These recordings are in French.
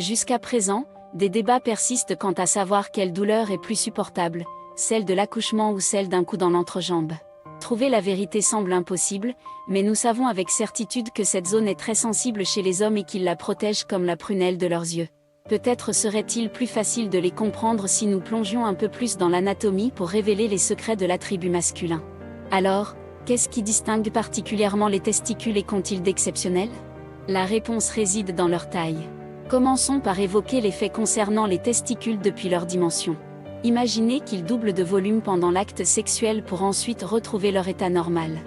Jusqu'à présent, des débats persistent quant à savoir quelle douleur est plus supportable, celle de l'accouchement ou celle d'un coup dans l'entrejambe. Trouver la vérité semble impossible, mais nous savons avec certitude que cette zone est très sensible chez les hommes et qu'ils la protègent comme la prunelle de leurs yeux. Peut-être serait-il plus facile de les comprendre si nous plongions un peu plus dans l'anatomie pour révéler les secrets de l'attribut masculin. Alors, qu'est-ce qui distingue particulièrement les testicules et qu'ont-ils d'exceptionnel ? La réponse réside dans leur taille. Commençons par évoquer les faits concernant les testicules depuis leur dimension. Imaginez qu'ils doublent de volume pendant l'acte sexuel pour ensuite retrouver leur état normal.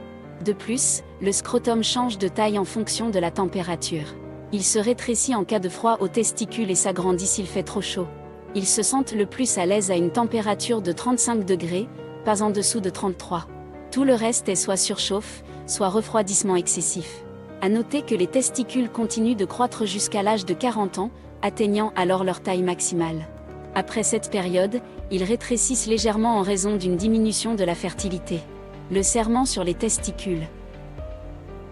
De plus, le scrotum change de taille en fonction de la température. Il se rétrécit en cas de froid aux testicules et s'agrandit s'il fait trop chaud. Ils se sentent le plus à l'aise à une température de 35 degrés, pas en dessous de 33. Tout le reste est soit surchauffe, soit refroidissement excessif. À noter que les testicules continuent de croître jusqu'à l'âge de 40 ans, atteignant alors leur taille maximale. Après cette période, ils rétrécissent légèrement en raison d'une diminution de la fertilité. Le serment sur les testicules.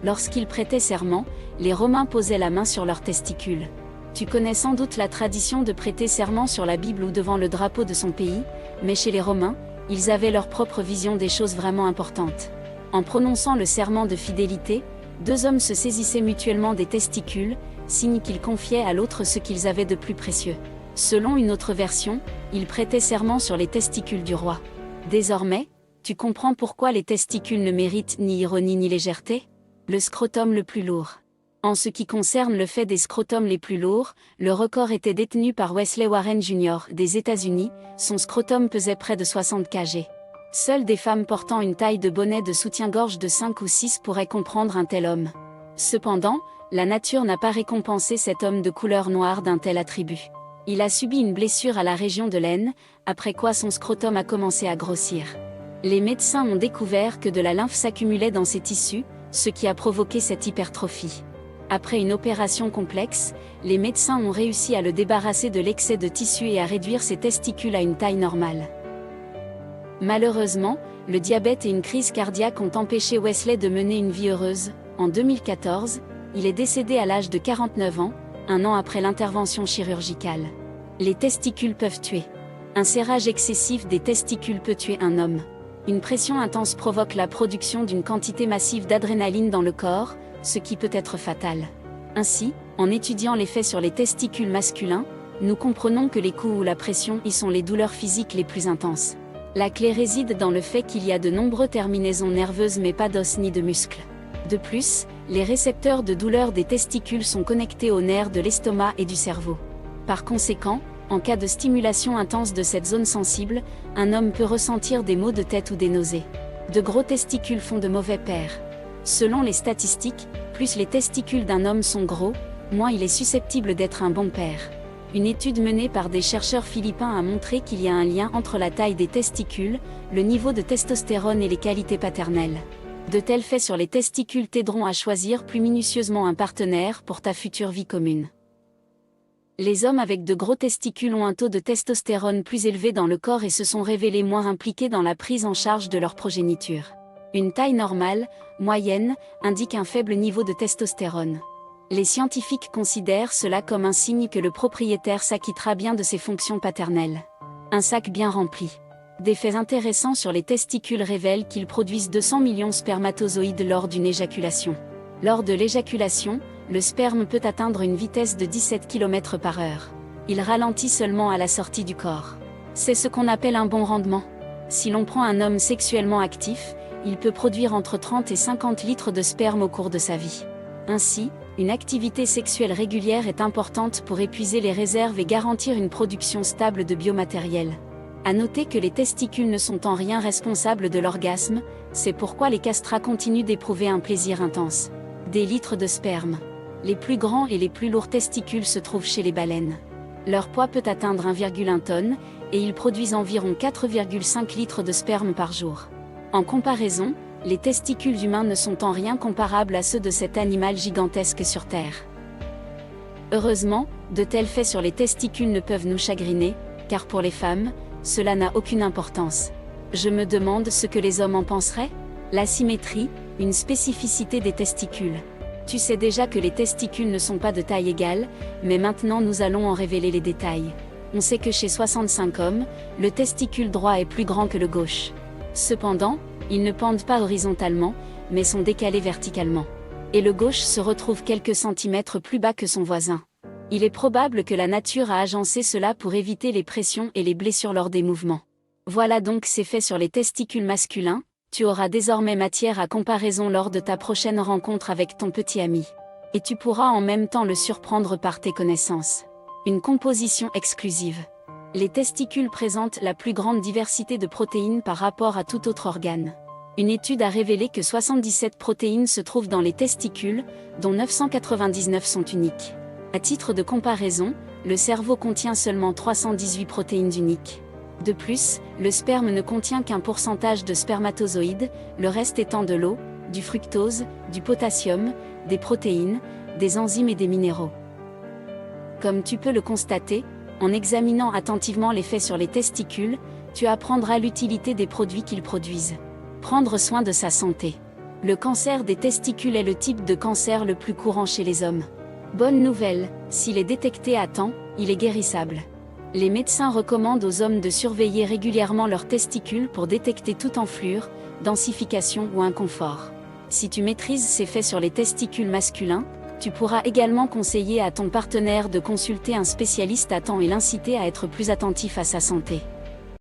Lorsqu'ils prêtaient serment, les Romains posaient la main sur leurs testicules. Tu connais sans doute la tradition de prêter serment sur la Bible ou devant le drapeau de son pays, mais chez les Romains, ils avaient leur propre vision des choses vraiment importantes. En prononçant le serment de fidélité, deux hommes se saisissaient mutuellement des testicules, signe qu'ils confiaient à l'autre ce qu'ils avaient de plus précieux. Selon une autre version, ils prêtaient serment sur les testicules du roi. Désormais, tu comprends pourquoi les testicules ne méritent ni ironie ni légèreté ? Le scrotum le plus lourd. En ce qui concerne le fait des scrotums les plus lourds, le record était détenu par Wesley Warren Jr. des États-Unis, son scrotum pesait près de 60 kg. Seules des femmes portant une taille de bonnet de soutien-gorge de 5 ou 6 pourraient comprendre un tel homme. Cependant, la nature n'a pas récompensé cet homme de couleur noire d'un tel attribut. Il a subi une blessure à la région de l'aine, après quoi son scrotum a commencé à grossir. Les médecins ont découvert que de la lymphe s'accumulait dans ses tissus, ce qui a provoqué cette hypertrophie. Après une opération complexe, les médecins ont réussi à le débarrasser de l'excès de tissu et à réduire ses testicules à une taille normale. Malheureusement, le diabète et une crise cardiaque ont empêché Wesley de mener une vie heureuse. En 2014, il est décédé à l'âge de 49 ans, un an après l'intervention chirurgicale. Les testicules peuvent tuer. Un serrage excessif des testicules peut tuer un homme. Une pression intense provoque la production d'une quantité massive d'adrénaline dans le corps, ce qui peut être fatal. Ainsi, en étudiant l'effet sur les testicules masculins, nous comprenons que les coups ou la pression y sont les douleurs physiques les plus intenses. La clé réside dans le fait qu'il y a de nombreuses terminaisons nerveuses mais pas d'os ni de muscles. De plus, les récepteurs de douleur des testicules sont connectés aux nerfs de l'estomac et du cerveau. Par conséquent, en cas de stimulation intense de cette zone sensible, un homme peut ressentir des maux de tête ou des nausées. De gros testicules font de mauvais pères. Selon les statistiques, plus les testicules d'un homme sont gros, moins il est susceptible d'être un bon père. Une étude menée par des chercheurs philippins a montré qu'il y a un lien entre la taille des testicules, le niveau de testostérone et les qualités paternelles. De tels faits sur les testicules t'aideront à choisir plus minutieusement un partenaire pour ta future vie commune. Les hommes avec de gros testicules ont un taux de testostérone plus élevé dans le corps et se sont révélés moins impliqués dans la prise en charge de leur progéniture. Une taille normale, moyenne, indique un faible niveau de testostérone. Les scientifiques considèrent cela comme un signe que le propriétaire s'acquittera bien de ses fonctions paternelles. Un sac bien rempli. Des faits intéressants sur les testicules révèlent qu'ils produisent 200 millions de spermatozoïdes lors d'une éjaculation. Lors de l'éjaculation, le sperme peut atteindre une vitesse de 17 km/h. Il ralentit seulement à la sortie du corps. C'est ce qu'on appelle un bon rendement. Si l'on prend un homme sexuellement actif, il peut produire entre 30 et 50 litres de sperme au cours de sa vie. Ainsi, une activité sexuelle régulière est importante pour épuiser les réserves et garantir une production stable de biomatériel. À noter que les testicules ne sont en rien responsables de l'orgasme, c'est pourquoi les castrats continuent d'éprouver un plaisir intense. Des litres de sperme. Les plus grands et les plus lourds testicules se trouvent chez les baleines. Leur poids peut atteindre 1,1 tonne, et ils produisent environ 4,5 litres de sperme par jour. En comparaison, les testicules humains ne sont en rien comparables à ceux de cet animal gigantesque sur Terre. Heureusement, de tels faits sur les testicules ne peuvent nous chagriner, car pour les femmes, cela n'a aucune importance. Je me demande ce que les hommes en penseraient ? L'asymétrie, une spécificité des testicules. Tu sais déjà que les testicules ne sont pas de taille égale, mais maintenant nous allons en révéler les détails. On sait que chez 65 hommes, le testicule droit est plus grand que le gauche. Cependant, ils ne pendent pas horizontalement, mais sont décalés verticalement. Et le gauche se retrouve quelques centimètres plus bas que son voisin. Il est probable que la nature a agencé cela pour éviter les pressions et les blessures lors des mouvements. Voilà donc c'est fait sur les testicules masculins, tu auras désormais matière à comparaison lors de ta prochaine rencontre avec ton petit ami. Et tu pourras en même temps le surprendre par tes connaissances. Une composition exclusive. Les testicules présentent la plus grande diversité de protéines par rapport à tout autre organe. Une étude a révélé que 77 protéines se trouvent dans les testicules, dont 999 sont uniques. À titre de comparaison, le cerveau contient seulement 318 protéines uniques. De plus, le sperme ne contient qu'un pourcentage de spermatozoïdes, le reste étant de l'eau, du fructose, du potassium, des protéines, des enzymes et des minéraux. Comme tu peux le constater, en examinant attentivement l'effet sur les testicules, tu apprendras l'utilité des produits qu'ils produisent. Prendre soin de sa santé. Le cancer des testicules est le type de cancer le plus courant chez les hommes. Bonne nouvelle, s'il est détecté à temps, il est guérissable. Les médecins recommandent aux hommes de surveiller régulièrement leurs testicules pour détecter toute enflure, densification ou inconfort. Si tu maîtrises ces faits sur les testicules masculins, tu pourras également conseiller à ton partenaire de consulter un spécialiste à temps et l'inciter à être plus attentif à sa santé.